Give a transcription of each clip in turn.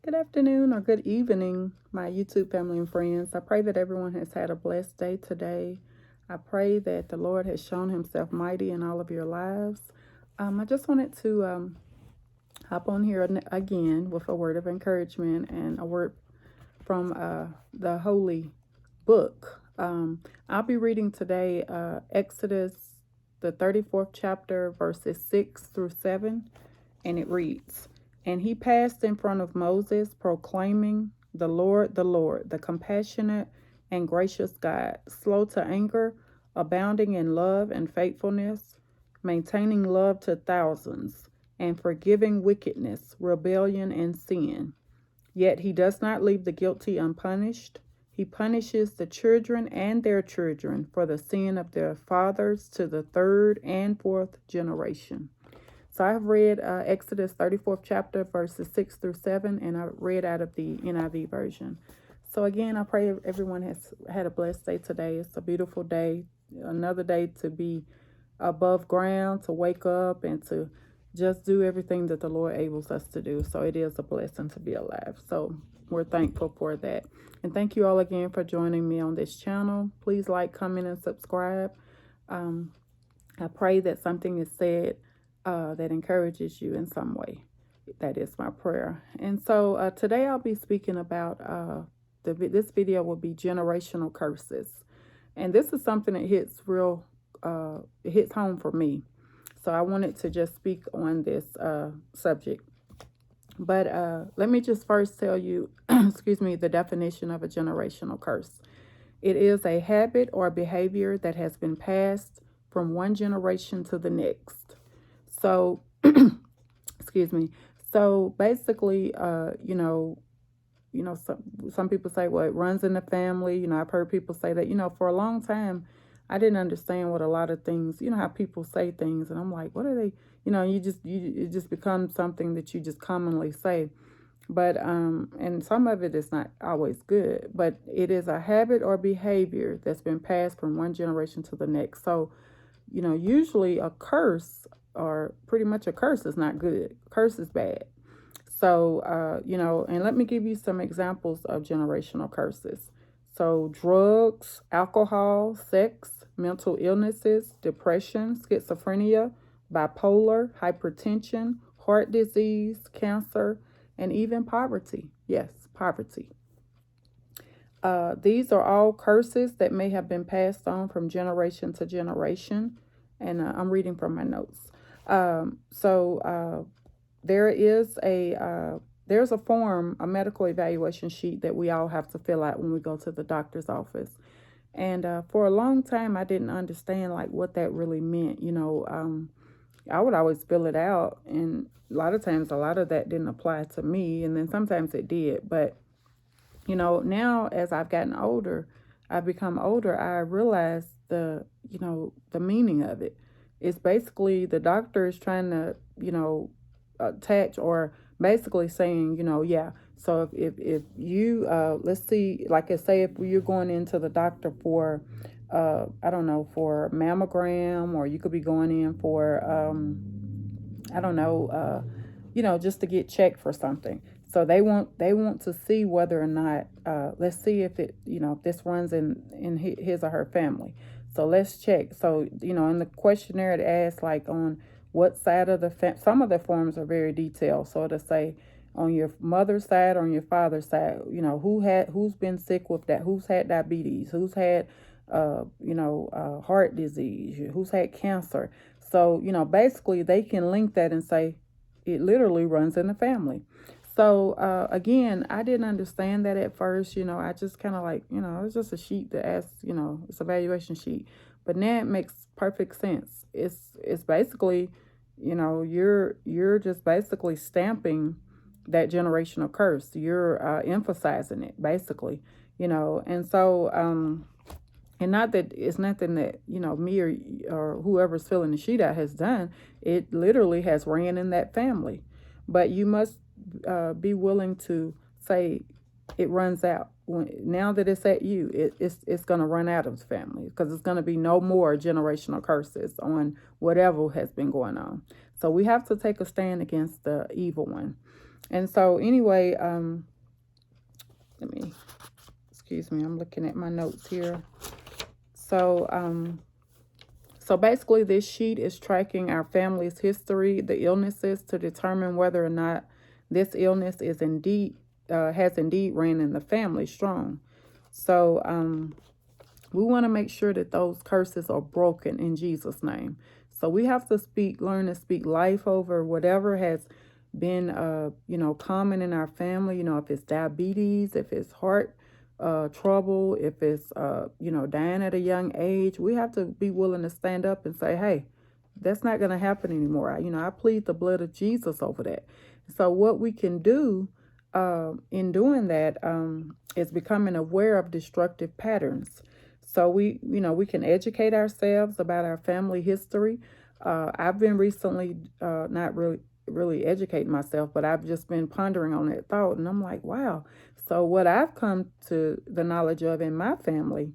Good afternoon or good evening, my YouTube family and friends. I pray that everyone has had a blessed day today. I pray that the Lord has shown himself mighty in all of your lives. I just wanted to hop on here again with a word of encouragement and a word from the Holy Book. I'll be reading today Exodus, the 34th chapter, verses 6 through 7, and it reads, "And he passed in front of Moses, proclaiming, the Lord, the compassionate and gracious God, slow to anger, abounding in love and faithfulness, maintaining love to thousands, and forgiving wickedness, rebellion, and sin. Yet he does not leave the guilty unpunished. He punishes the children and their children for the sin of their fathers to the third and fourth generation." So I've read Exodus 34th chapter, verses 6 through 7, and I read out of the NIV version. So again, I pray everyone has had a blessed day today. It's a beautiful day, another day to be above ground, to wake up and to just do everything that the Lord enables us to do. So it is a blessing to be alive. So we're thankful for that. And thank you all again for joining me on this channel. Please like, comment, and subscribe. I pray that something is said that encourages you in some way. That is my prayer. And so today I'll be speaking about this video will be generational curses. And this is something that it hits home for me. So I wanted to just speak on this subject. But let me just first tell you, excuse me, the definition of a generational curse. It is a habit or behavior that has been passed from one generation to the next. So, excuse me. So basically, some people say, well, it runs in the family. I've heard people say that. For a long time, I didn't understand what a lot of things. How people say things, and I'm like, what are they? It just becomes something that you just commonly say. But and some of it is not always good, but it is a habit or behavior that's been passed from one generation to the next. So, usually a curse, or pretty much a curse, is not good. Curse is bad. So, and let me give you some examples of generational curses. So, drugs, alcohol, sex, mental illnesses, depression, schizophrenia, bipolar, hypertension, heart disease, cancer, and even poverty. Yes, poverty. These are all curses that may have been passed on from generation to generation. And I'm reading from my notes. There is there's a form, a medical evaluation sheet that we all have to fill out when we go to the doctor's office. And for a long time, I didn't understand like what that really meant. I would always fill it out, and a lot of times, a lot of that didn't apply to me, and then sometimes it did. But now as I've become older, I realize the meaning of it. It's basically the doctor is trying to, attach, or basically saying, yeah. So if you, let's see, like I say, if you're going into the doctor for, I don't know, for mammogram, or you could be going in for, I don't know, just to get checked for something. So they want to see whether or not, let's see if if this runs in his or her family. So let's check. So in the questionnaire it asks like on what side of the some of the forms are very detailed. So it'll say on your mother's side, on your father's side, who's been sick with that, who's had diabetes, who's had heart disease, who's had cancer. So basically they can link that and say it literally runs in the family. So again, I didn't understand that at first. I just kind of like, it's just a sheet that asks, it's a evaluation sheet. But now it makes perfect sense. It's basically, you're just basically stamping that generational curse. You're emphasizing it basically, and so and not that it's nothing that me or whoever's filling the sheet out has done. It literally has ran in that family, but you must be willing to say it runs out. Now that it's at you, it's going to run out of the family, because it's going to be no more generational curses on whatever has been going on. So we have to take a stand against the evil one. And so anyway, excuse me, I'm looking at my notes here. So basically this sheet is tracking our family's history, the illnesses, to determine whether or not this illness is indeed has indeed ran in the family strong. So we want to make sure that those curses are broken in Jesus' name. So we have to learn to speak life over whatever has been, common in our family. If it's diabetes, if it's heart trouble, if it's, dying at a young age, we have to be willing to stand up and say, hey, that's not going to happen anymore. I plead the blood of Jesus over that. So what we can do in doing that is becoming aware of destructive patterns. So we can educate ourselves about our family history. I've been recently not really educating myself, but I've just been pondering on that thought, and I'm like, wow. So what I've come to the knowledge of in my family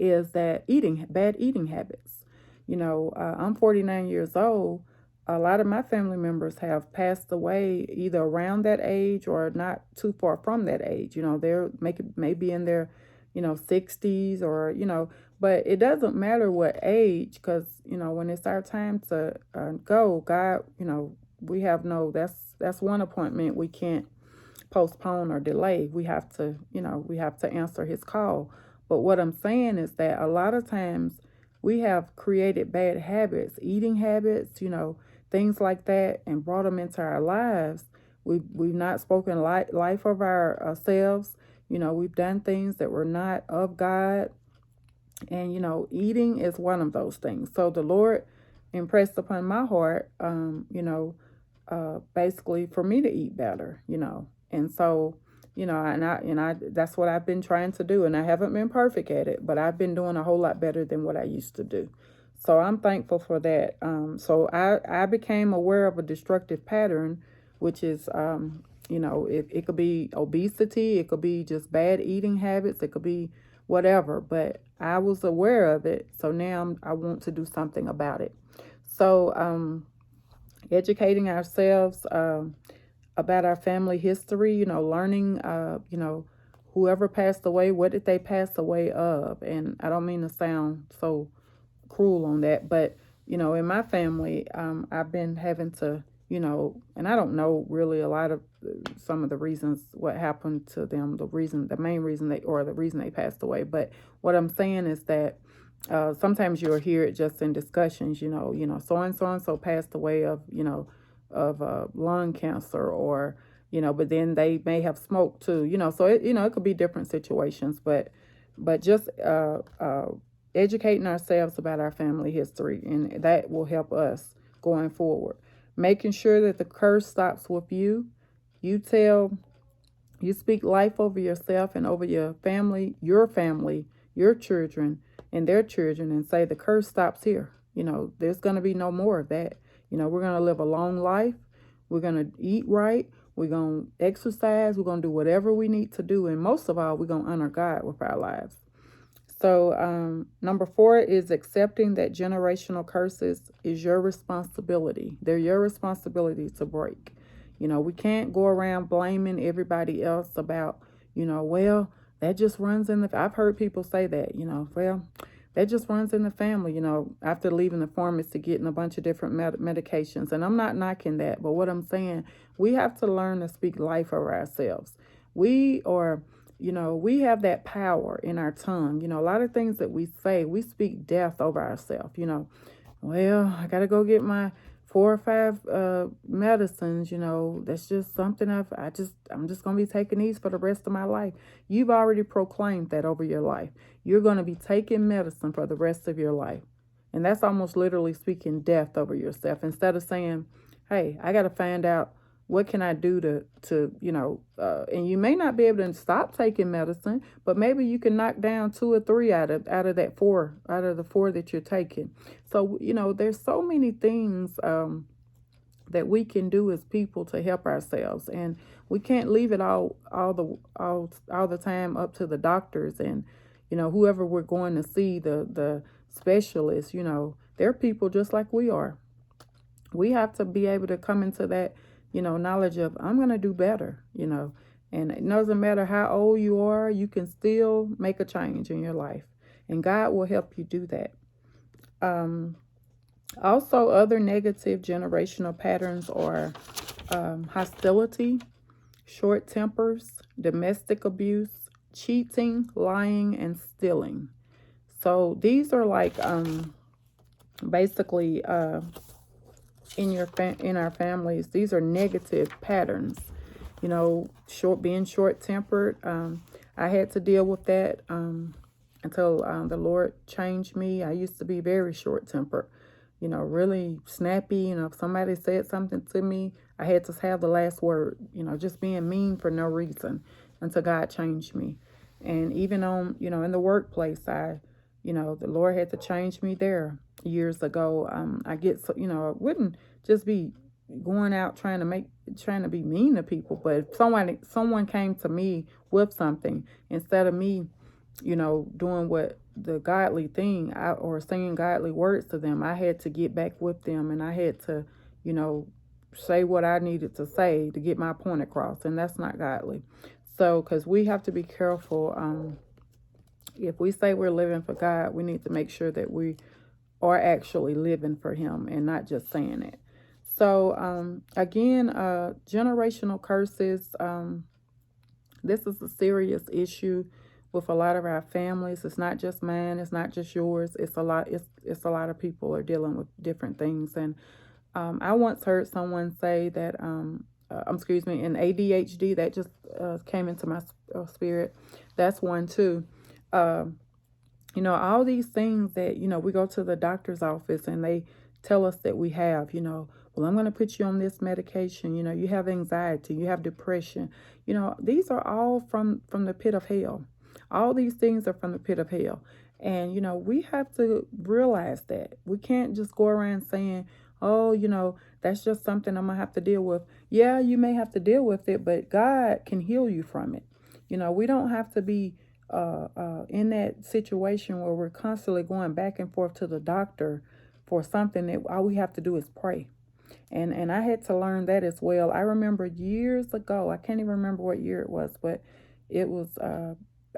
is that bad eating habits. I'm 49 years old. A lot of my family members have passed away either around that age or not too far from that age. They're maybe in their, 60s or, but it doesn't matter what age, because, when it's our time to go, God, we have that's one appointment we can't postpone or delay. We have to answer his call. But what I'm saying is that a lot of times we have created bad habits, eating habits, things like that, and brought them into our lives. We've not spoken life of ourselves. We've done things that were not of God. And, eating is one of those things. So the Lord impressed upon my heart, basically for me to eat better, And so, and I that's what I've been trying to do. And I haven't been perfect at it, but I've been doing a whole lot better than what I used to do. So I'm thankful for that. So I became aware of a destructive pattern, which is, it could be obesity, it could be just bad eating habits, it could be whatever. But I was aware of it, so now I want to do something about it. So educating ourselves about our family history, learning, whoever passed away, what did they pass away of? And I don't mean to sound so cruel on that, but in my family, I've been having to, and I don't know really a lot of some of the reasons what happened to them, the main reason the reason they passed away. But what I'm saying is that sometimes you'll hear it just in discussions, so and so passed away of lung cancer, or but then they may have smoked too, so it could be different situations, but just educating ourselves about our family history, and that will help us going forward. Making sure that the curse stops with you. You speak life over yourself and over your family, your children, and their children, and say the curse stops here. There's going to be no more of that. We're going to live a long life. We're going to eat right. We're going to exercise. We're going to do whatever we need to do. And most of all, we're going to honor God with our lives. So number 4 is accepting that generational curses is your responsibility. They're your responsibility to break. We can't go around blaming everybody else about, well, that just runs in I've heard people say that, well, that just runs in the family, after leaving the pharmacy, getting a bunch of different medications. And I'm not knocking that, but what I'm saying, we have to learn to speak life over ourselves. We have that power in our tongue. A lot of things that we say, we speak death over ourselves. Well, I got to go get my 4 or 5 medicines. That's just something I'm just going to be taking these for the rest of my life. You've already proclaimed that over your life. You're going to be taking medicine for the rest of your life. And that's almost literally speaking death over yourself, instead of saying, hey, I got to find out what can I do to and you may not be able to stop taking medicine, but maybe you can knock down 2 or 3 out of the 4 that you're taking. So, there's so many things that we can do as people to help ourselves, and we can't leave it all the time up to the doctors and whoever we're going to see, the specialists. They're people just like we are. We have to be able to come into that knowledge of I'm going to do better, and it doesn't matter how old you are, you can still make a change in your life. And God will help you do that. Also, other negative generational patterns are hostility, short tempers, domestic abuse, cheating, lying, and stealing. So these are like basically in our families, these are negative patterns. Being short tempered. I had to deal with that until the Lord changed me. I used to be very short tempered, really snappy. If somebody said something to me, I had to have the last word, just being mean for no reason until God changed me. And even on, in the workplace, the Lord had to change me there years ago. I wouldn't just be going out trying to be mean to people, but if someone came to me with something, instead of me, doing what the godly thing or saying godly words to them, I had to get back with them, and I had to, say what I needed to say to get my point across, and that's not godly. So, because we have to be careful. If we say we're living for God, we need to make sure that we are actually living for Him and not just saying it. So, again, generational curses. This is a serious issue with a lot of our families. It's not just mine. It's not just yours. It's a lot. It's a lot of people are dealing with different things. And I once heard someone say that, in ADHD, that just came into my spirit. That's one too. All these things that, we go to the doctor's office and they tell us that we have, well, I'm going to put you on this medication. You have anxiety, you have depression. These are all from the pit of hell. All these things are from the pit of hell. And, we have to realize that. We can't just go around saying, oh, that's just something I'm going to have to deal with. Yeah, you may have to deal with it, but God can heal you from it. We don't have to be in that situation where we're constantly going back and forth to the doctor for something that all we have to do is pray. And I had to learn that as well. I remember years ago, I can't even remember what year it was, but it was, I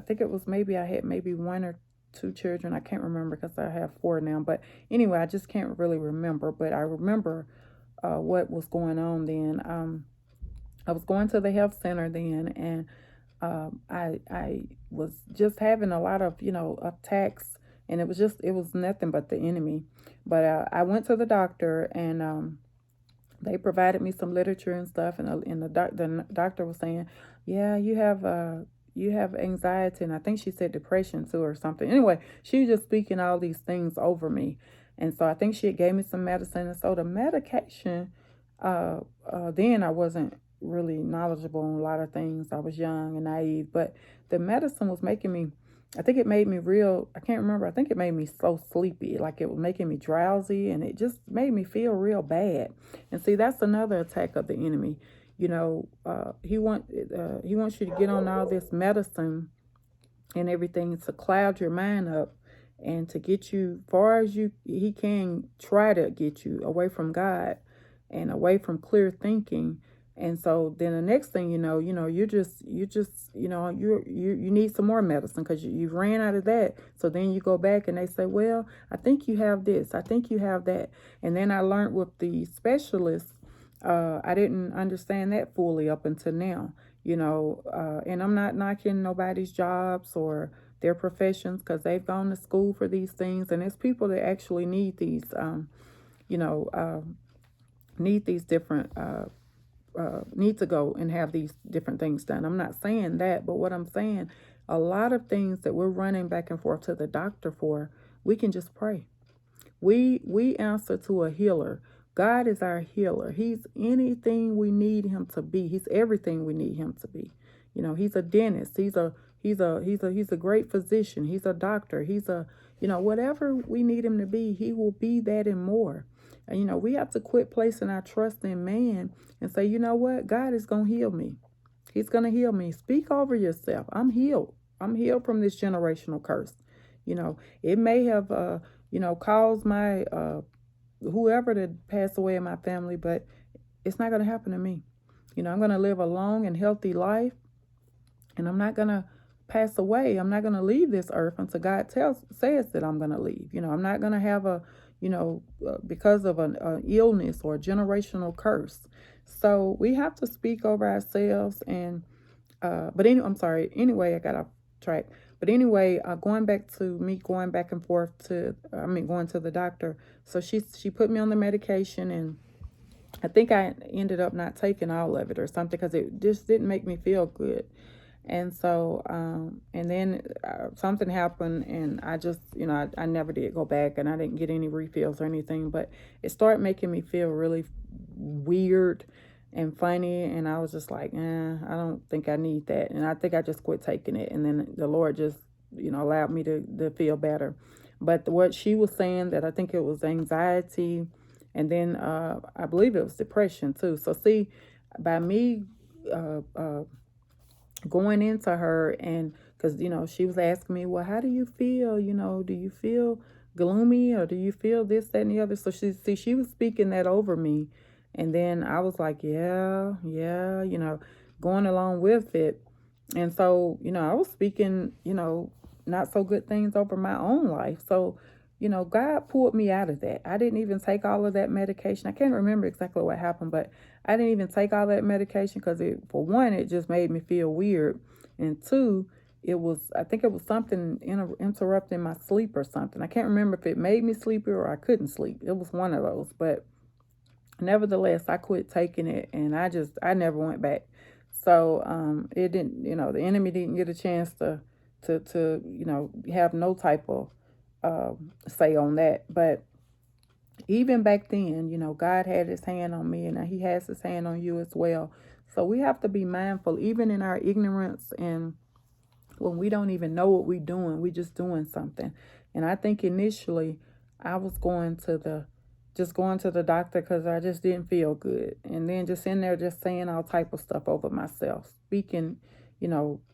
think it was I had maybe one or two children. I can't remember because I have 4 now. But anyway, I just can't really remember. But I remember what was going on then. I was going to the health center then, and I was just having a lot of, attacks, and it was nothing but the enemy. But I went to the doctor, and they provided me some literature and stuff, and the doctor was saying, yeah, you have anxiety, and I think she said depression too or something. Anyway, she was just speaking all these things over me, and so I think she gave me some medicine. And so the medication, then I wasn't really knowledgeable on a lot of things. I was young and naive, but the medicine was making me, I think it made me I can't remember, I think it made me so sleepy, like it was making me drowsy, and it just made me feel real bad. And see, that's another attack of the enemy. He wants you to get on all this medicine and everything to cloud your mind up and to get you far as he can try to get you away from God and away from clear thinking. And so then the next thing you need some more medicine because you ran out of that. So then you go back and they say, well, I think you have this, I think you have that. And then I learned with the specialist, I didn't understand that fully up until now, and I'm not knocking nobody's jobs or their professions because they've gone to school for these things. And there's people that actually need these, different, need to go and have these different things done. I'm not saying that, but what I'm saying, a lot of things that we're running back and forth to the doctor for, we can just pray. We answer to a healer. God is our healer. He's anything we need him to be. He's everything we need him to be. He's a dentist. He's a great physician. He's a doctor. He's a, whatever we need him to be, he will be that and more. And, we have to quit placing our trust in man and say, you know what? God is going to heal me. He's going to heal me. Speak over yourself. I'm healed. I'm healed from this generational curse. It may have, caused my, whoever to pass away in my family, but it's not going to happen to me. I'm going to live a long and healthy life, and I'm not going to pass away. I'm not going to leave this earth until God says that I'm going to leave. I'm not going to have because of an illness or a generational curse. So we have to speak over ourselves. And I'm sorry. Anyway, I got off track. But anyway, going back to me going back and forth going to the doctor. So she put me on the medication, and I think I ended up not taking all of it or something, because it just didn't make me feel good. And so, and then something happened, and I just, I never did go back, and I didn't get any refills or anything, but it started making me feel really weird and funny. And I was just like, I don't think I need that. And I think I just quit taking it. And then the Lord just, allowed me to feel better. But what she was saying, that I think it was anxiety, and then I believe it was depression too. So see, by me going into her, and because she was asking me, well, how do you feel? Do you feel gloomy, or do you feel this, that, and the other? So she was speaking that over me. And then I was like, yeah, going along with it. And so, I was speaking, not so good things over my own life. So, God pulled me out of that. I didn't even take all of that medication. I can't remember exactly what happened, but I didn't even take all that medication because for one, it just made me feel weird. And two, I think it was something interrupting my sleep or something. I can't remember if it made me sleepy or I couldn't sleep. It was one of those. But nevertheless, I quit taking it, and I never went back. So it didn't, the enemy didn't get a chance to have no type of say on that. But even back then, God had his hand on me, and he has his hand on you as well. So we have to be mindful, even in our ignorance, and when we don't even know what we're doing, we just doing something. And I think initially I was going to the doctor because I just didn't feel good. And then just in there, just saying all type of stuff over myself, speaking,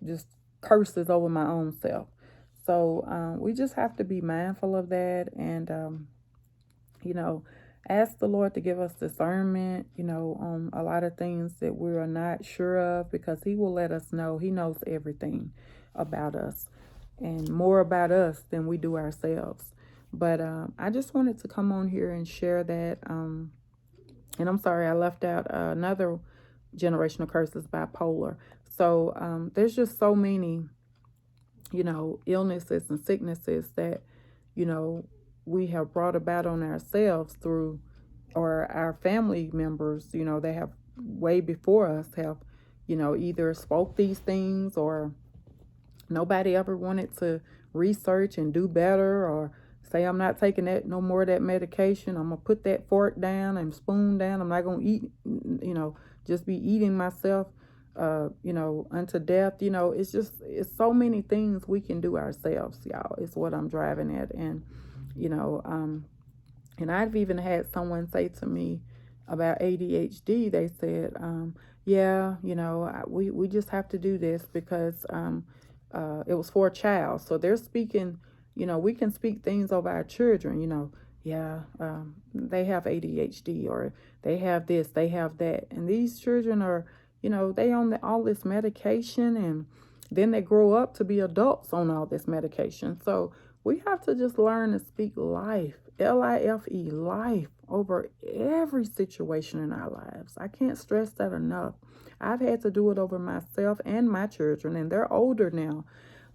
just curses over my own self. So we just have to be mindful of that, and, ask the Lord to give us discernment, on a lot of things that we are not sure of, because he will let us know. He knows everything about us, and more about us than we do ourselves. But I just wanted to come on here and share that. And I'm sorry I left out another generational curse is bipolar. So there's just so many, illnesses and sicknesses that, we have brought about on ourselves through, or our family members, they have way before us have, either spoke these things, or nobody ever wanted to research and do better, or say, I'm not taking no more of that medication. I'm going to put that fork down and spoon down. I'm not going to eat, just be eating myself, unto death. It's so many things we can do ourselves, y'all. It's what I'm driving at. And, and I've even had someone say to me about ADHD. They said, we just have to do this because it was for a child. So they're speaking, we can speak things over our children, they have ADHD, or they have this, they have that. And these children are, they on all this medication, and then they grow up to be adults on all this medication. So we have to just learn to speak life, L-I-F-E, life, over every situation in our lives. I can't stress that enough. I've had to do it over myself and my children, and they're older now.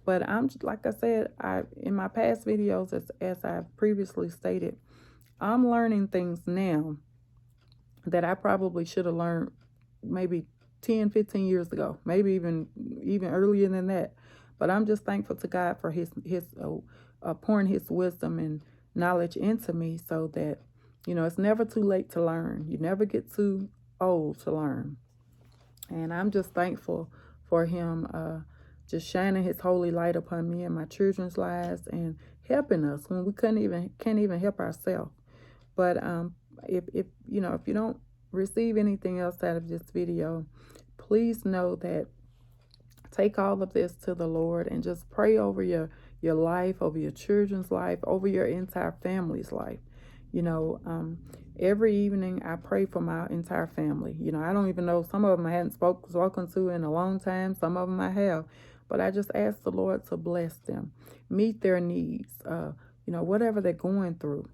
But I'm, like I said, in my past videos, as I've previously stated, I'm learning things now that I probably should have learned maybe 10, 15 years ago, maybe even earlier than that. But I'm just thankful to God for his pouring his wisdom and knowledge into me, so that, it's never too late to learn. You never get too old to learn. And I'm just thankful for him just shining his holy light upon me and my children's lives, and helping us when we can't even help ourselves. But if you don't receive anything else out of this video, please know that take all of this to the Lord, and just pray over your life, over your children's life, over your entire family's life. Every evening, I pray for my entire family. You know, I don't even know, some of them I hadn't spoken to in a long time. Some of them I have. But I just ask the Lord to bless them, meet their needs, whatever they're going through,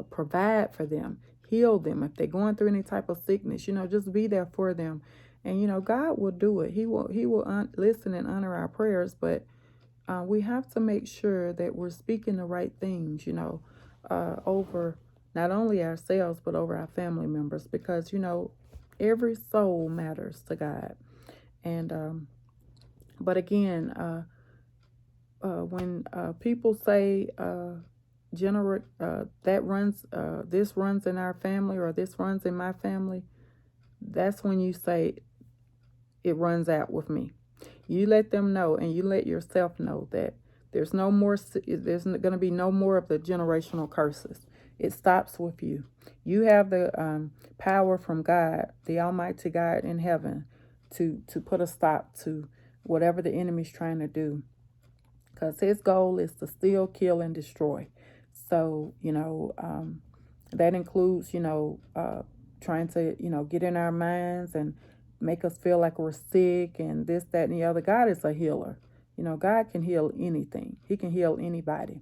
provide for them, heal them. If they're going through any type of sickness, just be there for them. And, God will do it. He will listen and honor our prayers, but we have to make sure that we're speaking the right things, over not only ourselves, but over our family members, because, every soul matters to God. And, but again, when people say, this runs in our family, or this runs in my family, that's when you say it runs out with me. You let them know, and you let yourself know, that there's going to be no more of the generational curses. It stops with you. You have the power from God, the Almighty God in heaven, to put a stop to whatever the enemy's trying to do, because his goal is to steal, kill, and destroy. So, that includes, trying to, get in our minds and make us feel like we're sick and this, that, and the other. God is a healer. God can heal anything. He can heal anybody.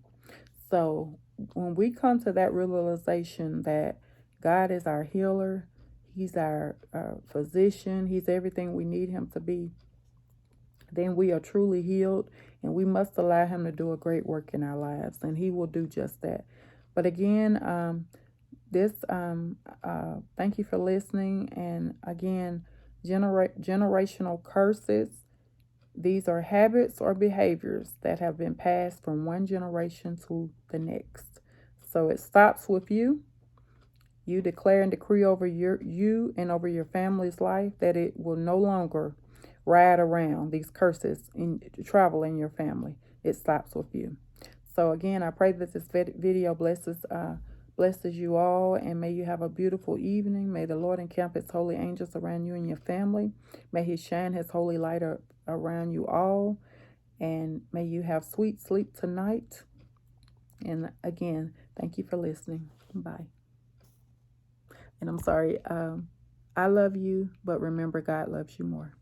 So when we come to that realization that God is our healer, He's our physician, He's everything we need Him to be, then we are truly healed, and we must allow Him to do a great work in our lives, and He will do just that. But again, thank you for listening. And again, generational curses, these are habits or behaviors that have been passed from one generation to the next. So it stops with you. You declare and decree over you and over your family's life that it will no longer ride around, these curses travel in your family. It stops with you. So again, I pray that this video blesses you all, and may you have a beautiful evening. May the Lord encamp His holy angels around you and your family. May He shine His holy light around you all, and may you have sweet sleep tonight. And again, thank you for listening. Bye. And I'm sorry, I love you, but remember, God loves you more.